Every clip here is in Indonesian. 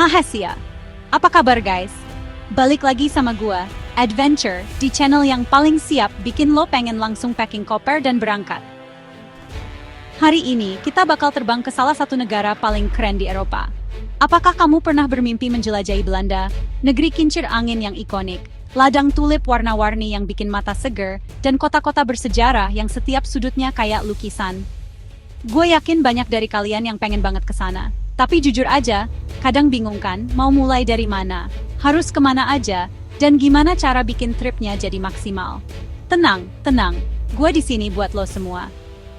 Mahasia. Apa kabar guys? Balik lagi sama gua, Adventure, di channel yang paling siap bikin lo pengen langsung packing koper dan berangkat. Hari ini, kita bakal terbang ke salah satu negara paling keren di Eropa. Apakah kamu pernah bermimpi menjelajahi Belanda, negeri kincir angin yang ikonik, ladang tulip warna-warni yang bikin mata seger, dan kota-kota bersejarah yang setiap sudutnya kayak lukisan? Gue yakin banyak dari kalian yang pengen banget ke sana. Tapi jujur aja, kadang bingung kan mau mulai dari mana, harus kemana aja, dan gimana cara bikin tripnya jadi maksimal. Tenang, gue di sini buat lo semua.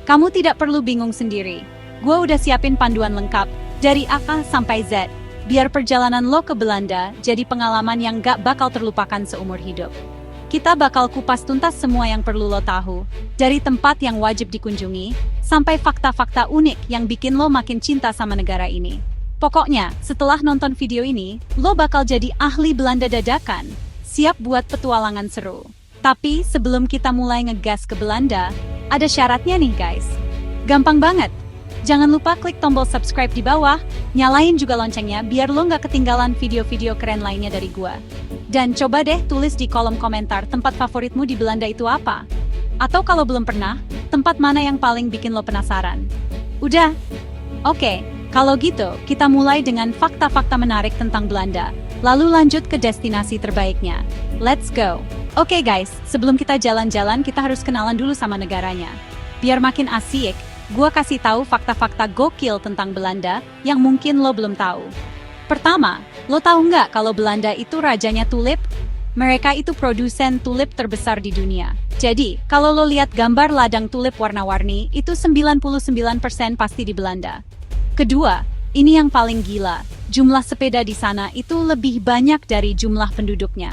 Kamu tidak perlu bingung sendiri. Gue udah siapin panduan lengkap, dari A sampai Z, biar perjalanan lo ke Belanda jadi pengalaman yang gak bakal terlupakan seumur hidup. Kita bakal kupas tuntas semua yang perlu lo tahu, dari tempat yang wajib dikunjungi, sampai fakta-fakta unik yang bikin lo makin cinta sama negara ini. Pokoknya, setelah nonton video ini, lo bakal jadi ahli Belanda dadakan, siap buat petualangan seru. Tapi sebelum kita mulai ngegas ke Belanda, ada syaratnya nih guys. Gampang banget. Jangan lupa klik tombol subscribe di bawah, nyalain juga loncengnya biar lo nggak ketinggalan video-video keren lainnya dari gua. Dan coba deh tulis di kolom komentar tempat favoritmu di Belanda itu apa. Atau kalau belum pernah, tempat mana yang paling bikin lo penasaran? Udah? Oke, kalau gitu kita mulai dengan fakta-fakta menarik tentang Belanda, lalu lanjut ke destinasi terbaiknya. Let's go! Oke guys, sebelum kita jalan-jalan kita harus kenalan dulu sama negaranya. Biar makin asik, gua kasih tahu fakta-fakta gokil tentang Belanda yang mungkin lo belum tahu. Pertama, lo tahu nggak kalau Belanda itu rajanya tulip? Mereka itu produsen tulip terbesar di dunia. Jadi, kalau lo lihat gambar ladang tulip warna-warni, itu 99% pasti di Belanda. Kedua, ini yang paling gila, jumlah sepeda di sana itu lebih banyak dari jumlah penduduknya.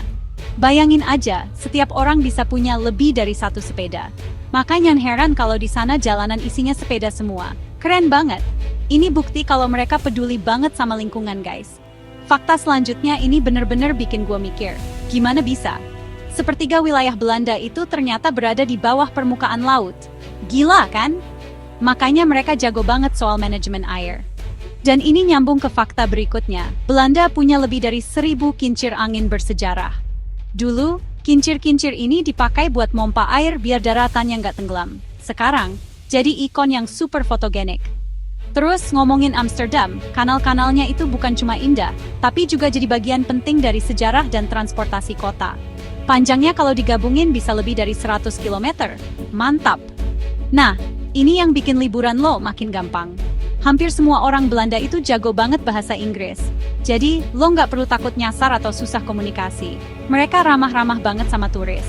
Bayangin aja, setiap orang bisa punya lebih dari satu sepeda. Makanya heran kalau di sana jalanan isinya sepeda semua. Keren banget. Ini bukti kalau mereka peduli banget sama lingkungan guys. Fakta selanjutnya ini bener-bener bikin gue mikir. Gimana bisa? Sepertiga wilayah Belanda itu ternyata berada di bawah permukaan laut. Gila kan? Makanya mereka jago banget soal manajemen air. Dan ini nyambung ke fakta berikutnya. Belanda punya lebih dari 1000 kincir angin bersejarah. Dulu, kincir-kincir ini dipakai buat mompa air biar daratannya nggak tenggelam. Sekarang, jadi ikon yang super fotogenik. Terus ngomongin Amsterdam, kanal-kanalnya itu bukan cuma indah, tapi juga jadi bagian penting dari sejarah dan transportasi kota. Panjangnya kalau digabungin bisa lebih dari 100 km. Mantap! Nah, ini yang bikin liburan lo makin gampang. Hampir semua orang Belanda itu jago banget bahasa Inggris. Jadi, lo nggak perlu takut nyasar atau susah komunikasi. Mereka ramah-ramah banget sama turis.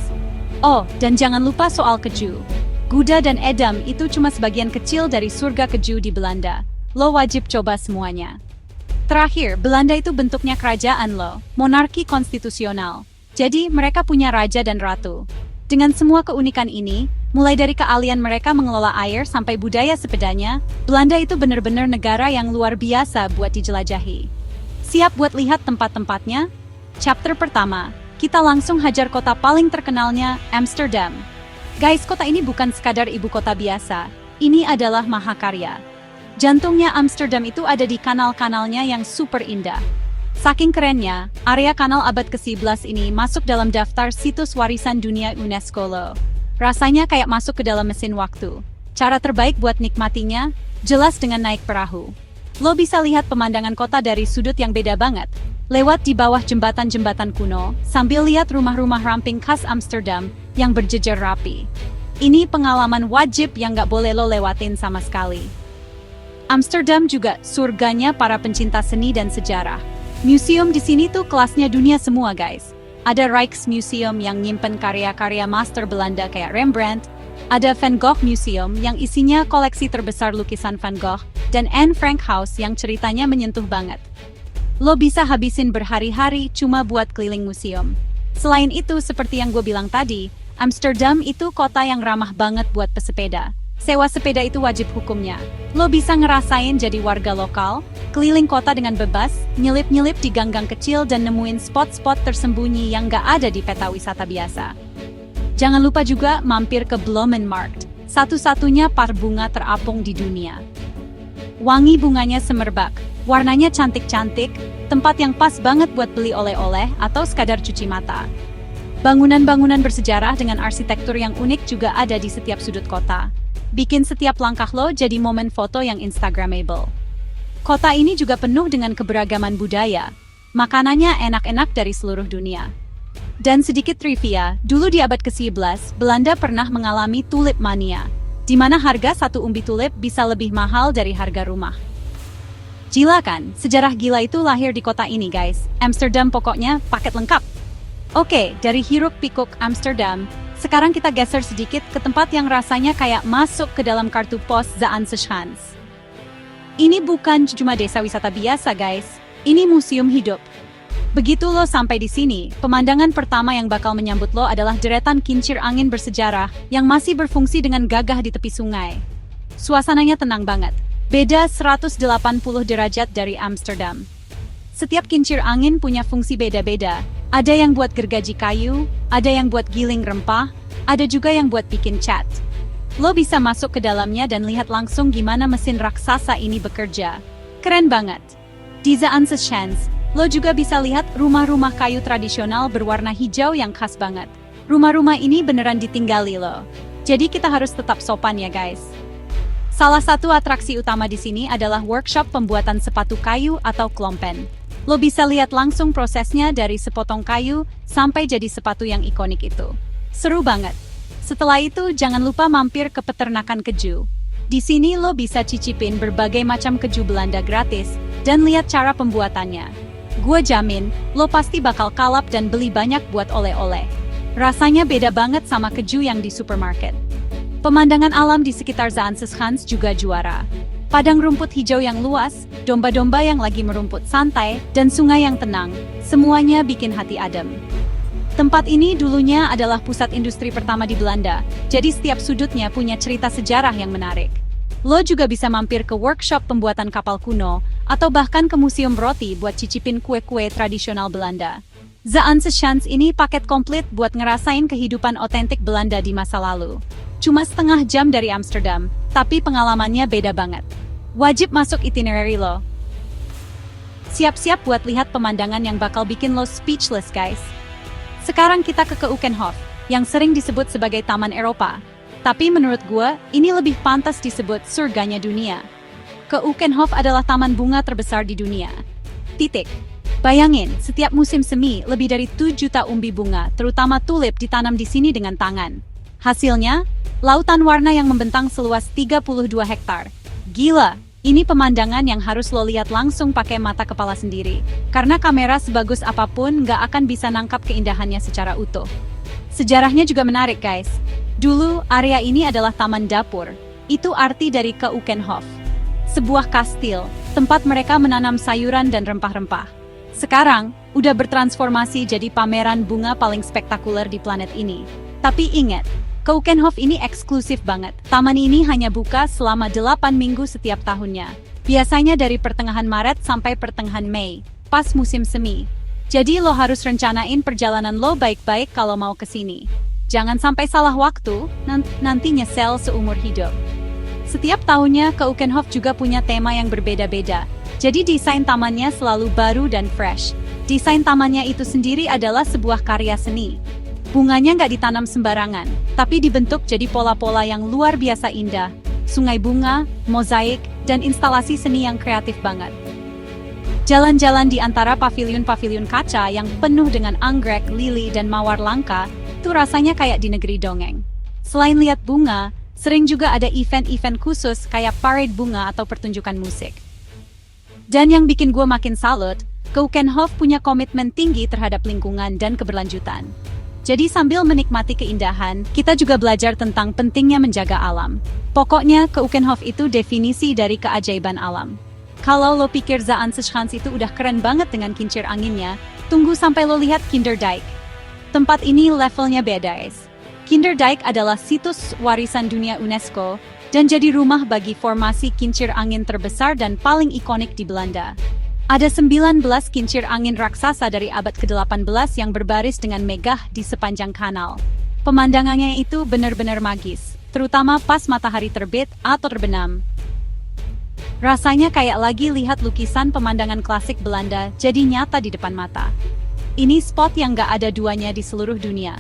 Oh, dan jangan lupa soal keju. Gouda dan Edam itu cuma sebagian kecil dari surga keju di Belanda. Lo wajib coba semuanya. Terakhir, Belanda itu bentuknya kerajaan lo, monarki konstitusional. Jadi, mereka punya raja dan ratu. Dengan semua keunikan ini, mulai dari keahlian mereka mengelola air sampai budaya sepedanya, Belanda itu benar-benar negara yang luar biasa buat dijelajahi. Siap buat lihat tempat-tempatnya? Chapter pertama, kita langsung hajar kota paling terkenalnya, Amsterdam. Guys, kota ini bukan sekadar ibu kota biasa, ini adalah mahakarya. Jantungnya Amsterdam itu ada di kanal-kanalnya yang super indah. Saking kerennya, area kanal abad ke-11 ini masuk dalam daftar situs warisan dunia UNESCO lo. Rasanya kayak masuk ke dalam mesin waktu. Cara terbaik buat nikmatinya, jelas dengan naik perahu. Lo bisa lihat pemandangan kota dari sudut yang beda banget. Lewat di bawah jembatan-jembatan kuno, sambil lihat rumah-rumah ramping khas Amsterdam yang berjejer rapi. Ini pengalaman wajib yang gak boleh lo lewatin sama sekali. Amsterdam juga surganya para pencinta seni dan sejarah. Museum di sini tuh kelasnya dunia semua guys. Ada Rijksmuseum yang nyimpen karya-karya master Belanda kayak Rembrandt. Ada Van Gogh Museum yang isinya koleksi terbesar lukisan Van Gogh. Dan Anne Frank House yang ceritanya menyentuh banget. Lo bisa habisin berhari-hari cuma buat keliling museum. Selain itu, seperti yang gue bilang tadi, Amsterdam itu kota yang ramah banget buat pesepeda. Sewa sepeda itu wajib hukumnya. Lo bisa ngerasain jadi warga lokal, keliling kota dengan bebas, nyelip-nyelip di gang-gang kecil dan nemuin spot-spot tersembunyi yang gak ada di peta wisata biasa. Jangan lupa juga mampir ke Bloemenmarkt, satu-satunya park bunga terapung di dunia. Wangi bunganya semerbak, Warnanya cantik-cantik, tempat yang pas banget buat beli oleh-oleh atau sekadar cuci mata. Bangunan-bangunan bersejarah dengan arsitektur yang unik juga ada di setiap sudut kota. Bikin setiap langkah lo jadi momen foto yang instagramable. Kota ini juga penuh dengan keberagaman budaya. Makanannya enak-enak dari seluruh dunia. Dan sedikit trivia, dulu di abad ke-11, Belanda pernah mengalami tulip mania, di mana harga satu umbi tulip bisa lebih mahal dari harga rumah. Gila kan? Sejarah gila itu lahir di kota ini guys. Amsterdam pokoknya paket lengkap. Oke, dari hiruk-pikuk Amsterdam, sekarang kita geser sedikit ke tempat yang rasanya kayak masuk ke dalam kartu pos Zaanstreschans. Ini bukan cuma desa wisata biasa guys, ini museum hidup. Begitu lo sampai di sini, pemandangan pertama yang bakal menyambut lo adalah deretan kincir angin bersejarah yang masih berfungsi dengan gagah di tepi sungai. Suasananya tenang banget, beda 180 derajat dari Amsterdam. Setiap kincir angin punya fungsi beda-beda. Ada yang buat gergaji kayu, ada yang buat giling rempah, ada juga yang buat bikin cat. Lo bisa masuk ke dalamnya dan lihat langsung gimana mesin raksasa ini bekerja. Keren banget. Di Zaanstreschans, lo juga bisa lihat rumah-rumah kayu tradisional berwarna hijau yang khas banget. Rumah-rumah ini beneran ditinggali lo. Jadi kita harus tetap sopan ya guys. Salah satu atraksi utama di sini adalah workshop pembuatan sepatu kayu atau klompen. Lo bisa lihat langsung prosesnya dari sepotong kayu sampai jadi sepatu yang ikonik itu. Seru banget. Setelah itu jangan lupa mampir ke peternakan keju. Di sini lo bisa cicipin berbagai macam keju Belanda gratis dan lihat cara pembuatannya. Gua jamin, lo pasti bakal kalap dan beli banyak buat oleh-oleh. Rasanya beda banget sama keju yang di supermarket. Pemandangan alam di sekitar Zaanstreschans juga juara. Padang rumput hijau yang luas, domba-domba yang lagi merumput santai, dan sungai yang tenang, semuanya bikin hati adem. Tempat ini dulunya adalah pusat industri pertama di Belanda, jadi setiap sudutnya punya cerita sejarah yang menarik. Lo juga bisa mampir ke workshop pembuatan kapal kuno, atau bahkan ke museum roti buat cicipin kue-kue tradisional Belanda. Zaanstreschans ini paket komplit buat ngerasain kehidupan otentik Belanda di masa lalu. Cuma setengah jam dari Amsterdam, tapi pengalamannya beda banget. Wajib masuk itinerary lo. Siap-siap buat lihat pemandangan yang bakal bikin lo speechless guys. Sekarang kita ke Keukenhof, yang sering disebut sebagai Taman Eropa. Tapi menurut gue, ini lebih pantas disebut surganya dunia. Keukenhof adalah taman bunga terbesar di dunia. Titik. Bayangin, setiap musim semi, lebih dari 7 juta umbi bunga, terutama tulip ditanam di sini dengan tangan. Hasilnya, lautan warna yang membentang seluas 32 hektar. Gila, ini pemandangan yang harus lo lihat langsung pakai mata kepala sendiri. Karena kamera sebagus apapun nggak akan bisa nangkap keindahannya secara utuh. Sejarahnya juga menarik guys. Dulu, area ini adalah taman dapur. Itu arti dari Keukenhof. Sebuah kastil, tempat mereka menanam sayuran dan rempah-rempah. Sekarang, udah bertransformasi jadi pameran bunga paling spektakuler di planet ini. Tapi ingat, Keukenhof ini eksklusif banget. Taman ini hanya buka selama 8 minggu setiap tahunnya. Biasanya dari pertengahan Maret sampai pertengahan Mei, pas musim semi. Jadi lo harus rencanain perjalanan lo baik-baik kalau mau ke sini. Jangan sampai salah waktu, nanti nyesel seumur hidup. Setiap tahunnya, Keukenhof juga punya tema yang berbeda-beda. Jadi desain tamannya selalu baru dan fresh. Desain tamannya itu sendiri adalah sebuah karya seni. Bunganya nggak ditanam sembarangan, tapi dibentuk jadi pola-pola yang luar biasa indah. Sungai bunga, mozaik, dan instalasi seni yang kreatif banget. Jalan-jalan di antara paviliun-paviliun kaca yang penuh dengan anggrek, lili, dan mawar langka, itu rasanya kayak di negeri dongeng. Selain lihat bunga, sering juga ada event-event khusus kayak parade bunga atau pertunjukan musik. Dan yang bikin gue makin salut, Keukenhof punya komitmen tinggi terhadap lingkungan dan keberlanjutan. Jadi sambil menikmati keindahan, kita juga belajar tentang pentingnya menjaga alam. Pokoknya, Keukenhof itu definisi dari keajaiban alam. Kalau lo pikir Zaanstreschans itu udah keren banget dengan kincir anginnya, tunggu sampai lo lihat Kinderdijk. Tempat ini levelnya beda guys. Kinderdijk adalah situs warisan dunia UNESCO, dan jadi rumah bagi formasi kincir angin terbesar dan paling ikonik di Belanda. Ada 19 kincir angin raksasa dari abad ke-18 yang berbaris dengan megah di sepanjang kanal. Pemandangannya itu benar-benar magis, terutama pas matahari terbit atau terbenam. Rasanya kayak lagi lihat lukisan pemandangan klasik Belanda jadi nyata di depan mata. Ini spot yang gak ada duanya di seluruh dunia.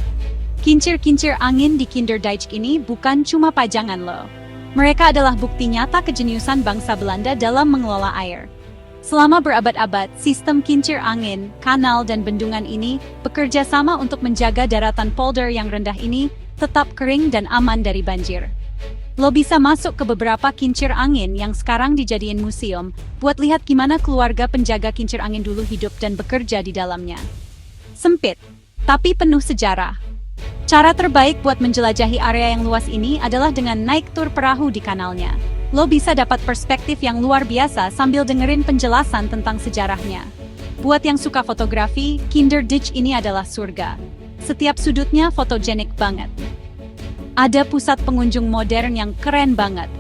Kincir-kincir angin di Kinderdijk ini bukan cuma pajangan loh. Mereka adalah bukti nyata kejeniusan bangsa Belanda dalam mengelola air. Selama berabad-abad, sistem kincir angin, kanal dan bendungan ini bekerja sama untuk menjaga daratan polder yang rendah ini tetap kering dan aman dari banjir. Lo bisa masuk ke beberapa kincir angin yang sekarang dijadiin museum buat lihat gimana keluarga penjaga kincir angin dulu hidup dan bekerja di dalamnya. Sempit, tapi penuh sejarah. Cara terbaik buat menjelajahi area yang luas ini adalah dengan naik tur perahu di kanalnya. Lo bisa dapat perspektif yang luar biasa sambil dengerin penjelasan tentang sejarahnya. Buat yang suka fotografi, Kinderdijk ini adalah surga. Setiap sudutnya fotogenik banget. Ada pusat pengunjung modern yang keren banget,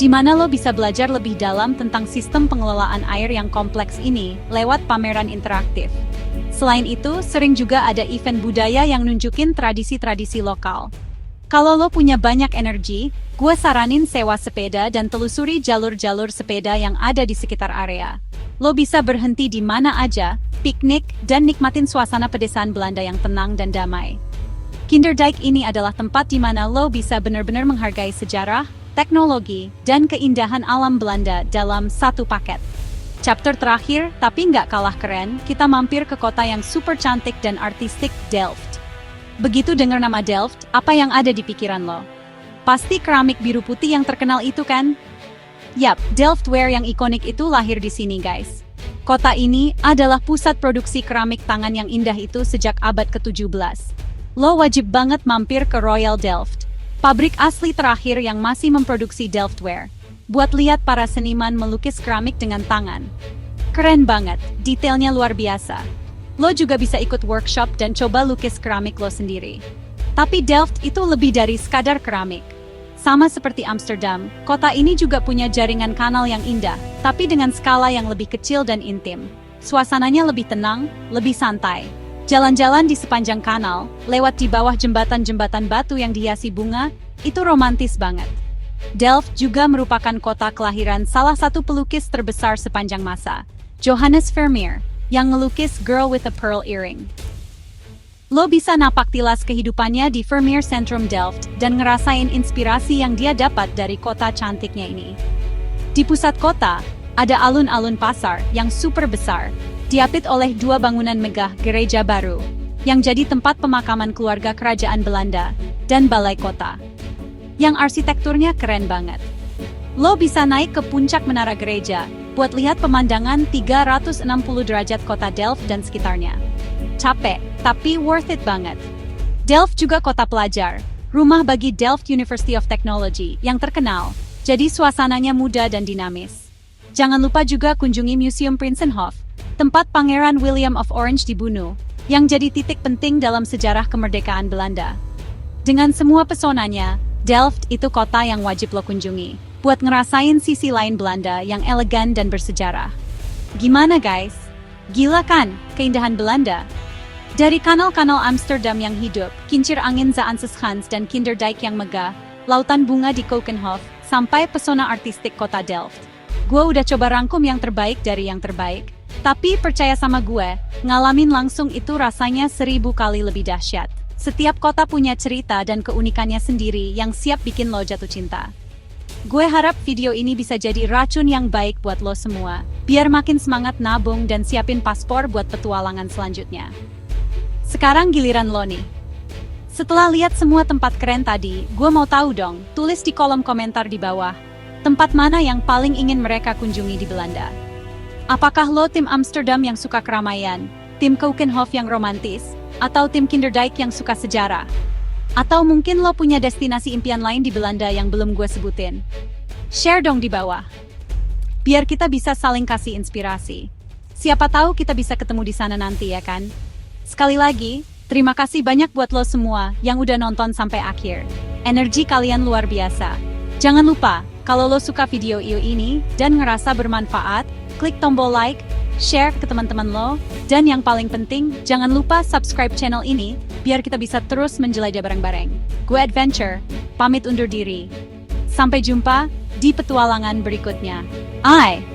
di mana lo bisa belajar lebih dalam tentang sistem pengelolaan air yang kompleks ini lewat pameran interaktif. Selain itu, sering juga ada event budaya yang nunjukin tradisi-tradisi lokal. Kalau lo punya banyak energi, gue saranin sewa sepeda dan telusuri jalur-jalur sepeda yang ada di sekitar area. Lo bisa berhenti di mana aja, piknik, dan nikmatin suasana pedesaan Belanda yang tenang dan damai. Kinderdijk ini adalah tempat di mana lo bisa benar-benar menghargai sejarah, teknologi, dan keindahan alam Belanda dalam satu paket. Chapter terakhir, tapi nggak kalah keren, kita mampir ke kota yang super cantik dan artistik, Delft. Begitu dengar nama Delft, apa yang ada di pikiran lo? Pasti keramik biru putih yang terkenal itu kan? Yap, Delftware yang ikonik itu lahir di sini guys. Kota ini adalah pusat produksi keramik tangan yang indah itu sejak abad ke-17. Lo wajib banget mampir ke Royal Delft, pabrik asli terakhir yang masih memproduksi Delftware, buat lihat para seniman melukis keramik dengan tangan. Keren banget, detailnya luar biasa. Lo juga bisa ikut workshop dan coba lukis keramik lo sendiri. Tapi Delft itu lebih dari sekadar keramik. Sama seperti Amsterdam, kota ini juga punya jaringan kanal yang indah, tapi dengan skala yang lebih kecil dan intim. Suasananya lebih tenang, lebih santai. Jalan-jalan di sepanjang kanal, lewat di bawah jembatan-jembatan batu yang dihiasi bunga, itu romantis banget. Delft juga merupakan kota kelahiran salah satu pelukis terbesar sepanjang masa, Johannes Vermeer, yang ngelukis Girl with a Pearl Earring. Lo bisa napak tilas kehidupannya di Vermeer Centrum Delft dan ngerasain inspirasi yang dia dapat dari kota cantiknya ini. Di pusat kota, ada alun-alun pasar yang super besar, diapit oleh dua bangunan megah gereja baru, yang jadi tempat pemakaman keluarga kerajaan Belanda, dan balai kota, yang arsitekturnya keren banget. Lo bisa naik ke puncak menara gereja, buat lihat pemandangan 360 derajat kota Delft dan sekitarnya. Capek, tapi worth it banget. Delft juga kota pelajar, rumah bagi Delft University of Technology, yang terkenal, jadi suasananya muda dan dinamis. Jangan lupa juga kunjungi Museum Prinsenhof, tempat Pangeran William of Orange dibunuh, yang jadi titik penting dalam sejarah kemerdekaan Belanda. Dengan semua pesonanya, Delft itu kota yang wajib lo kunjungi, buat ngerasain sisi lain Belanda yang elegan dan bersejarah. Gimana guys? Gila kan, keindahan Belanda? Dari kanal-kanal Amsterdam yang hidup, kincir angin Zaanstrecht dan Kinderdijk yang megah, lautan bunga di Keukenhof, sampai pesona artistik kota Delft. Gue udah coba rangkum yang terbaik dari yang terbaik. Tapi percaya sama gue, ngalamin langsung itu rasanya 1000 kali lebih dahsyat. Setiap kota punya cerita dan keunikannya sendiri yang siap bikin lo jatuh cinta. Gue harap video ini bisa jadi racun yang baik buat lo semua, biar makin semangat nabung dan siapin paspor buat petualangan selanjutnya. Sekarang giliran lo nih. Setelah lihat semua tempat keren tadi, gue mau tahu dong, tulis di kolom komentar di bawah, tempat mana yang paling ingin mereka kunjungi di Belanda. Apakah lo tim Amsterdam yang suka keramaian, tim Keukenhof yang romantis, atau tim Kinderdijk yang suka sejarah? Atau mungkin lo punya destinasi impian lain di Belanda yang belum gue sebutin? Share dong di bawah. Biar kita bisa saling kasih inspirasi. Siapa tahu kita bisa ketemu di sana nanti ya kan? Sekali lagi, terima kasih banyak buat lo semua yang udah nonton sampai akhir. Energi kalian luar biasa. Jangan lupa, kalau lo suka video ini dan ngerasa bermanfaat, klik tombol like, share ke teman-teman lo, dan yang paling penting, jangan lupa subscribe channel ini, biar kita bisa terus menjelajah bareng-bareng. Gue Adventure, pamit undur diri. Sampai jumpa di petualangan berikutnya. Ay,